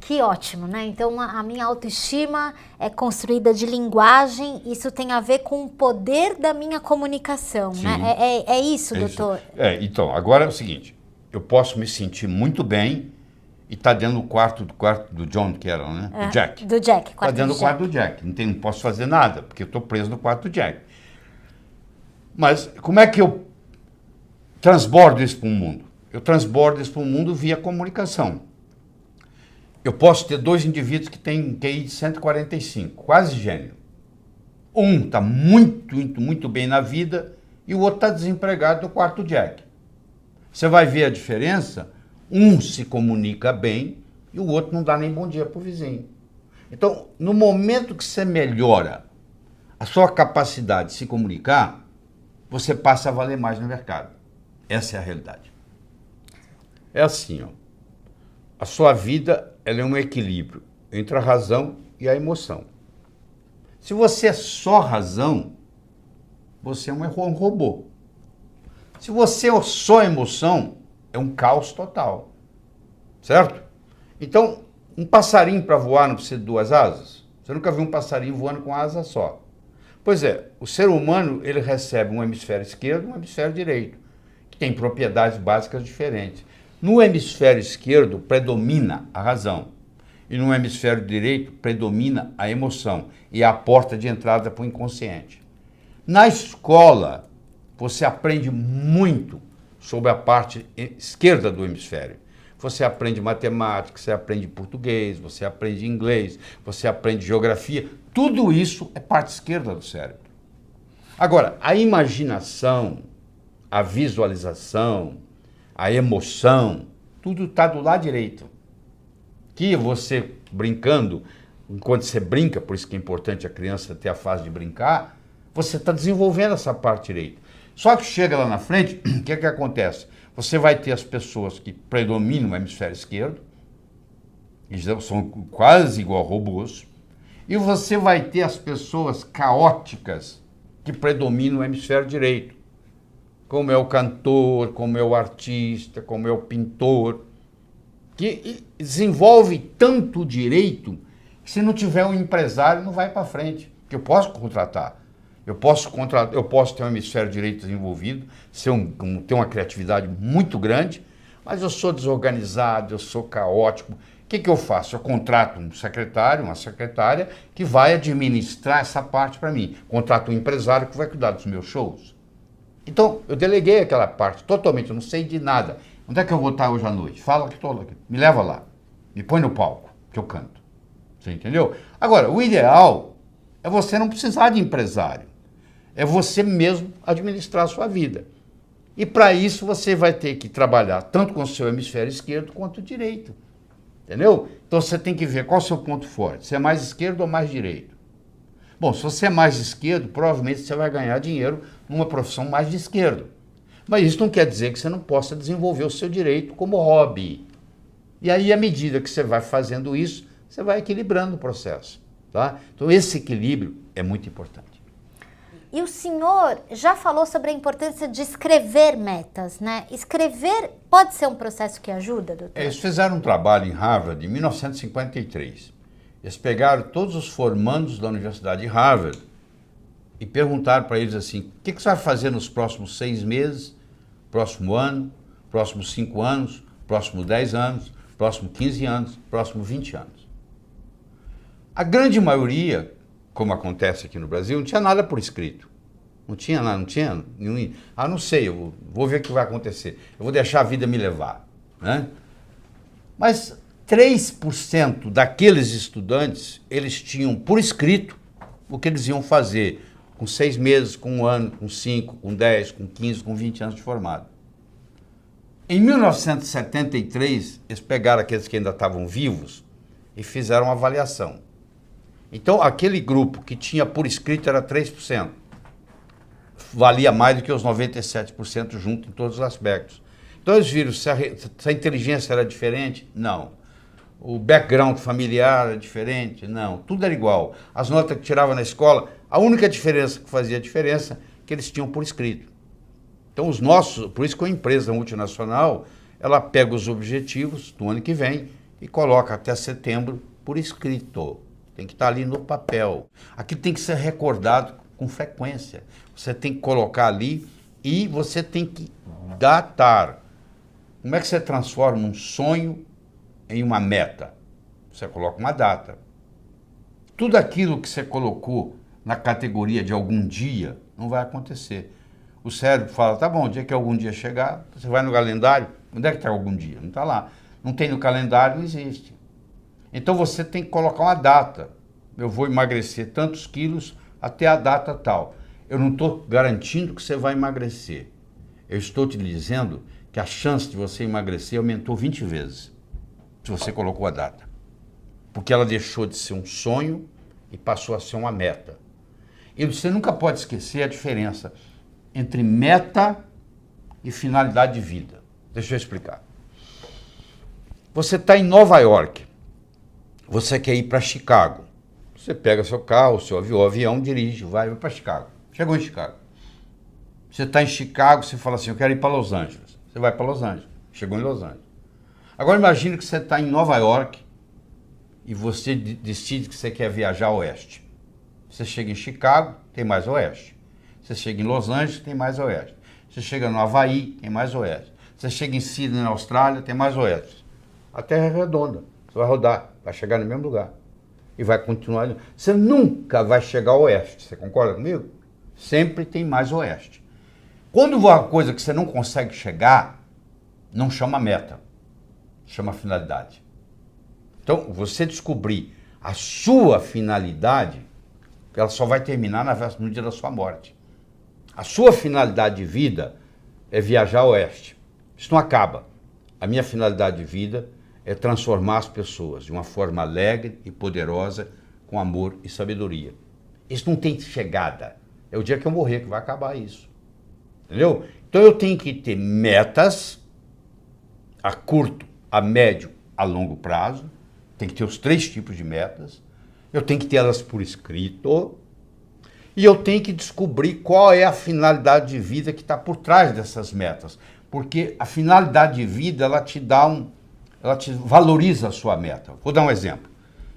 que ótimo, né? Então, a minha autoestima é construída de linguagem, isso tem a ver com o poder da minha comunicação, Sim. né? É isso, doutor? Isso. Então, agora é o seguinte, eu posso me sentir muito bem e tá dentro do quarto do John, que era, né? Do Jack. Do Jack, Está dentro do quarto do Jack. Não posso fazer nada, porque eu estou preso no quarto do Jack. Mas como é que eu transbordo isso para o mundo? Eu transbordo isso para o mundo via comunicação. Eu posso ter dois indivíduos que têm QI de 145, quase gênio. Um está muito bem na vida e o outro está desempregado no quarto do Jack. Você vai ver a diferença, um se comunica bem e o outro não dá nem bom dia para o vizinho. Então, no momento que você melhora a sua capacidade de se comunicar, você passa a valer mais no mercado. Essa é a realidade. É assim, ó. A sua vida, ela é um equilíbrio entre a razão e a emoção. Se você é só razão, você é um robô. Se você é só emoção, é um caos total. Certo? Então, um passarinho para voar não precisa de duas asas? Você nunca viu um passarinho voando com asa só. Pois é, o ser humano, ele recebe um hemisfério esquerdo e um hemisfério direito, que tem propriedades básicas diferentes. No hemisfério esquerdo predomina a razão e no hemisfério direito predomina a emoção e é a porta de entrada para o inconsciente. Na escola, você aprende muito sobre a parte esquerda do hemisfério. Você aprende matemática, você aprende português, você aprende inglês, você aprende geografia. Tudo isso é parte esquerda do cérebro. Agora, a imaginação, a visualização, a emoção, tudo está do lado direito. Que você brincando, enquanto você brinca, por isso que é importante a criança ter a fase de brincar, você está desenvolvendo essa parte direita. Só que chega lá na frente, o que acontece? Você vai ter as pessoas que predominam no hemisfério esquerdo, eles são quase igual robôs, e você vai ter as pessoas caóticas que predominam no hemisfério direito, como é o cantor, como é o artista, como é o pintor, que desenvolve tanto direito que se não tiver um empresário não vai para frente, que eu posso contratar. Eu posso ter um hemisfério direito desenvolvido, ter uma criatividade muito grande, mas eu sou desorganizado, eu sou caótico. O que eu faço? Eu contrato um secretário, uma secretária, que vai administrar essa parte para mim. Contrato um empresário que vai cuidar dos meus shows. Então, eu deleguei aquela parte totalmente, eu não sei de nada. Onde é que eu vou estar hoje à noite? Fala que estou aqui. Me leva lá. Me põe no palco, que eu canto. Você entendeu? Agora, o ideal é você não precisar de empresário. É você mesmo administrar a sua vida. E para isso você vai ter que trabalhar tanto com o seu hemisfério esquerdo quanto o direito. Entendeu? Então você tem que ver qual é o seu ponto forte. Se é mais esquerdo ou mais direito. Bom, se você é mais esquerdo, provavelmente você vai ganhar dinheiro numa profissão mais de esquerdo. Mas isso não quer dizer que você não possa desenvolver o seu direito como hobby. E aí, à medida que você vai fazendo isso, você vai equilibrando o processo. Tá? Então esse equilíbrio é muito importante. E o senhor já falou sobre a importância de escrever metas, né? Escrever pode ser um processo que ajuda, doutor? Eles fizeram um trabalho em Harvard em 1953. Eles pegaram todos os formandos da Universidade de Harvard e perguntaram para eles assim, o que você vai fazer nos próximos 6 meses, próximo ano, próximos 5 anos, próximos 10 anos, próximos 15 anos, próximos 20 anos. A grande maioria, como acontece aqui no Brasil, não tinha nada por escrito. Não tinha nada, não tinha nenhum. Ah, não sei, eu vou ver o que vai acontecer. Eu vou deixar a vida me levar. Né? Mas 3% daqueles estudantes, eles tinham por escrito o que eles iam fazer com 6 meses, com 1 ano, com 5, com 10, com 15, com 20 anos de formado. Em 1973, eles pegaram aqueles que ainda estavam vivos e fizeram uma avaliação. Então, aquele grupo que tinha por escrito era 3%. Valia mais do que os 97% junto em todos os aspectos. Então, eles viram se a inteligência era diferente? Não. O background familiar era diferente? Não. Tudo era igual. As notas que tirava na escola, a única diferença que fazia diferença é que eles tinham por escrito. Então, os nossos, por isso que a empresa multinacional, ela pega os objetivos do ano que vem e coloca até setembro por escrito. Tem que estar ali no papel. Aquilo tem que ser recordado com frequência. Você tem que colocar ali e você tem que datar. Como é que você transforma um sonho em uma meta? Você coloca uma data. Tudo aquilo que você colocou na categoria de algum dia não vai acontecer. O cérebro fala, tá bom, o dia que algum dia chegar, você vai no calendário, onde é que está algum dia? Não está lá. Não tem no calendário, não existe. Então você tem que colocar uma data. Eu vou emagrecer tantos quilos até a data tal. Eu não estou garantindo que você vai emagrecer. Eu estou te dizendo que a chance de você emagrecer aumentou 20 vezes, se você colocou a data. Porque ela deixou de ser um sonho e passou a ser uma meta. E você nunca pode esquecer a diferença entre meta e finalidade de vida. Deixa eu explicar. Você está em Nova York. Você quer ir para Chicago. Você pega seu carro, seu avião, dirige, vai para Chicago. Chegou em Chicago. Você está em Chicago, você fala assim, eu quero ir para Los Angeles. Você vai para Los Angeles. Chegou em Los Angeles. Agora imagine que você está em Nova York e você decide que você quer viajar ao oeste. Você chega em Chicago, tem mais oeste. Você chega em Los Angeles, tem mais oeste. Você chega no Havaí, tem mais oeste. Você chega em Sydney, na Austrália, tem mais oeste. A Terra é redonda. Você vai rodar, vai chegar no mesmo lugar. E vai continuar. Você nunca vai chegar ao oeste. Você concorda comigo? Sempre tem mais oeste. Quando uma coisa que você não consegue chegar, não chama meta. Chama finalidade. Então, você descobrir a sua finalidade, ela só vai terminar no dia da sua morte. A sua finalidade de vida é viajar ao oeste. Isso não acaba. A minha finalidade de vida é transformar as pessoas de uma forma alegre e poderosa, com amor e sabedoria. Isso não tem chegada. É o dia que eu morrer que vai acabar isso. Entendeu? Então eu tenho que ter metas a curto, a médio, a longo prazo. Tem que ter os 3 tipos de metas. Eu tenho que ter elas por escrito. E eu tenho que descobrir qual é a finalidade de vida que está por trás dessas metas. Porque a finalidade de vida, ela te valoriza a sua meta. Vou dar um exemplo.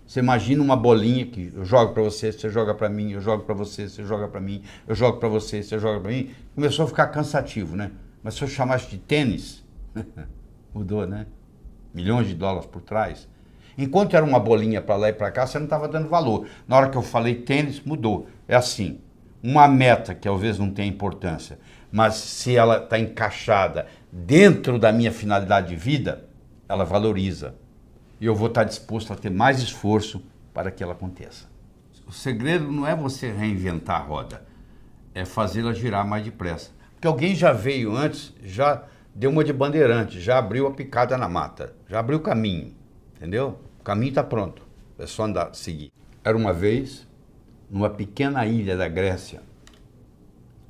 Você imagina uma bolinha que eu jogo para você, você joga para mim, eu jogo para você, você joga para mim, eu jogo para você, você joga para mim. Começou a ficar cansativo, né? Mas se eu chamasse de tênis, mudou, né? Milhões de dólares por trás. Enquanto era uma bolinha para lá e para cá, você não estava dando valor. Na hora que eu falei tênis, mudou. É assim, uma meta que talvez não tenha importância, mas se ela está encaixada dentro da minha finalidade de vida, ela valoriza. E eu vou estar disposto a ter mais esforço para que ela aconteça. O segredo não é você reinventar a roda, é fazê-la girar mais depressa. Porque alguém já veio antes, já deu uma de bandeirante, já abriu a picada na mata, já abriu o caminho, entendeu? O caminho está pronto, é só andar, seguir. Era uma vez, numa pequena ilha da Grécia,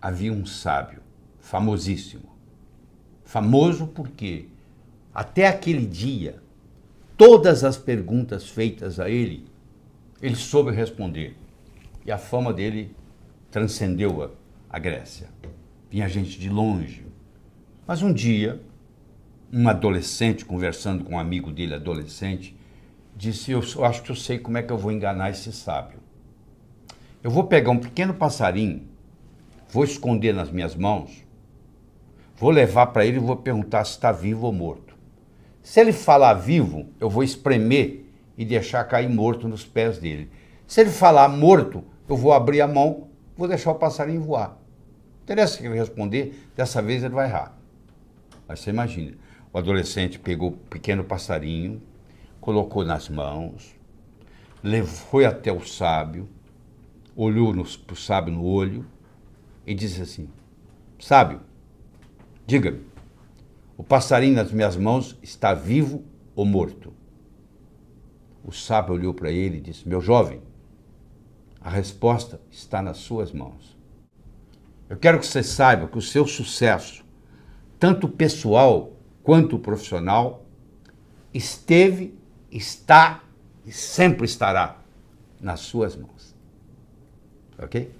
havia um sábio, famosíssimo. Famoso porque até aquele dia, todas as perguntas feitas a ele, ele soube responder. E a fama dele transcendeu a Grécia. Vinha gente de longe. Mas um dia, um adolescente, conversando com um amigo dele, adolescente, disse, eu acho que eu sei como é que eu vou enganar esse sábio. Eu vou pegar um pequeno passarinho, vou esconder nas minhas mãos, vou levar para ele e vou perguntar se está vivo ou morto. Se ele falar vivo, eu vou espremer e deixar cair morto nos pés dele. Se ele falar morto, eu vou abrir a mão, vou deixar o passarinho voar. interessa o que ele responder, dessa vez ele vai errar. Mas você imagina, o adolescente pegou o pequeno passarinho, colocou nas mãos, foi até o sábio, olhou para o sábio no olho e disse assim: sábio, diga-me, o passarinho nas minhas mãos está vivo ou morto? O sábio olhou para ele e disse: meu jovem, a resposta está nas suas mãos. Eu quero que você saiba que o seu sucesso, tanto pessoal quanto profissional, esteve, está e sempre estará nas suas mãos. Ok?